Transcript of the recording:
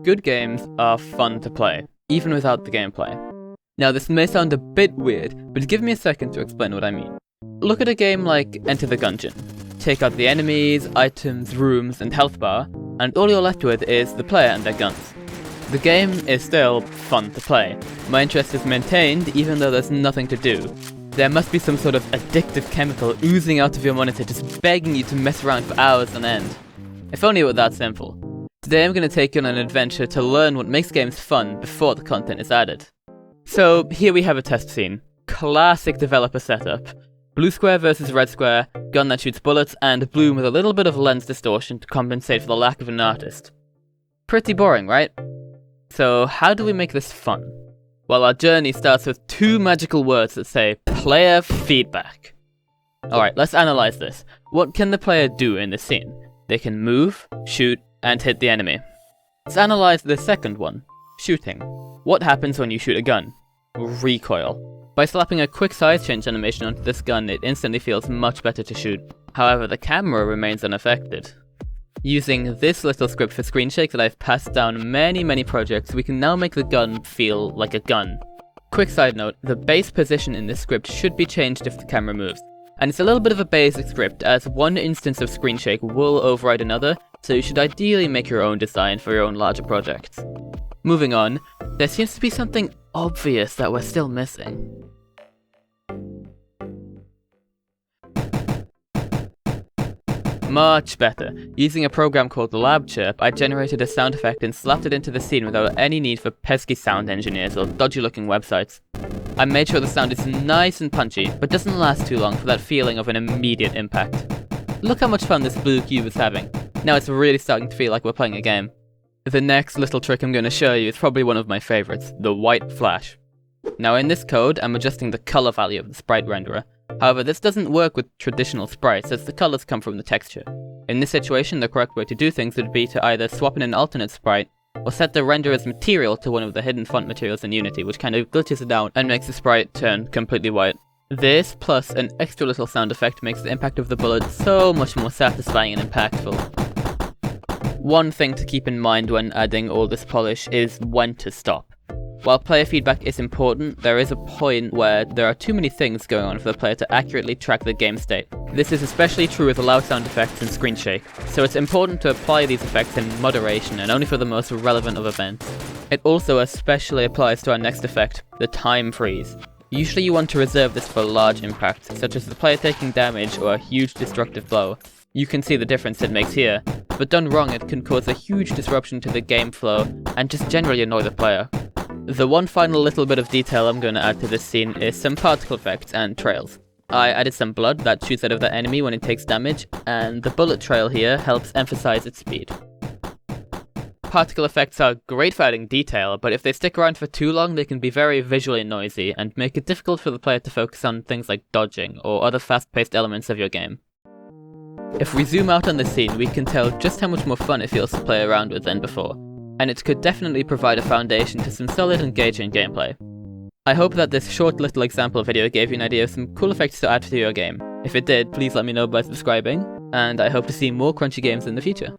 good games are fun to play, even without the gameplay. Now this may sound a bit weird, but give me a second to explain what I mean. Look at a game like Enter the Gungeon. Take out the enemies, items, rooms, and health bar, and all you're left with is the player and their guns. The game is still fun to play. My interest is maintained even though there's nothing to do. There must be some sort of addictive chemical oozing out of your monitor just begging you to mess around for hours on end. If only it were that simple. Today I'm going to take you on an adventure to learn what makes games fun before the content is added. So here we have a test scene. Classic developer setup. Blue square versus red square, gun that shoots bullets, and bloom with a little bit of lens distortion to compensate for the lack of an artist. Pretty boring, right? So how do we make this fun? Well, our journey starts with two magical words that say player feedback. Alright, let's analyze this. What can the player do in this scene? They can move, shoot, and hit the enemy. Let's analyze the second one, shooting. What happens when you shoot a gun? Recoil. By slapping a quick size change animation onto this gun, it instantly feels much better to shoot. However, the camera remains unaffected. Using this little script for screen shake that I've passed down many projects, we can now make the gun feel like a gun. Quick side note, the base position in this script should be changed if the camera moves. And it's a little bit of a basic script, as one instance of screen shake will override another, so you should ideally make your own design for your own larger projects. Moving on, there seems to be something obvious that we're still missing. Much better. Using a program called Lab Chirp, I generated a sound effect and slapped it into the scene without any need for pesky sound engineers or dodgy looking websites. I made sure the sound is nice and punchy, but doesn't last too long for that feeling of an immediate impact. Look how much fun this blue cube is having. Now it's really starting to feel like we're playing a game. The next little trick I'm going to show you is probably one of my favorites, the white flash. Now in this code, I'm adjusting the color value of the sprite renderer. However, this doesn't work with traditional sprites as the colors come from the texture. In this situation, the correct way to do things would be to either swap in an alternate sprite, or set the renderer's material to one of the hidden font materials in Unity, which kind of glitches it out and makes the sprite turn completely white. This, plus an extra little sound effect, makes the impact of the bullet so much more satisfying and impactful. One thing to keep in mind when adding all this polish is when to stop. While player feedback is important, there is a point where there are too many things going on for the player to accurately track the game state. This is especially true with loud sound effects and screen shake, so it's important to apply these effects in moderation and only for the most relevant of events. It also especially applies to our next effect, the time freeze. Usually you want to reserve this for large impacts, such as the player taking damage or a huge destructive blow. You can see the difference it makes here, but done wrong it can cause a huge disruption to the game flow and just generally annoy the player. The one final little bit of detail I'm going to add to this scene is some particle effects and trails. I added some blood that shoots out of the enemy when it takes damage, and the bullet trail here helps emphasize its speed. Particle effects are great for adding detail, but if they stick around for too long they can be very visually noisy and make it difficult for the player to focus on things like dodging or other fast-paced elements of your game. If we zoom out on this scene, we can tell just how much more fun it feels to play around with than before, and it could definitely provide a foundation to some solid engaging gameplay. I hope that this short little example video gave you an idea of some cool effects to add to your game. If it did, please let me know by subscribing, and I hope to see more crunchy games in the future.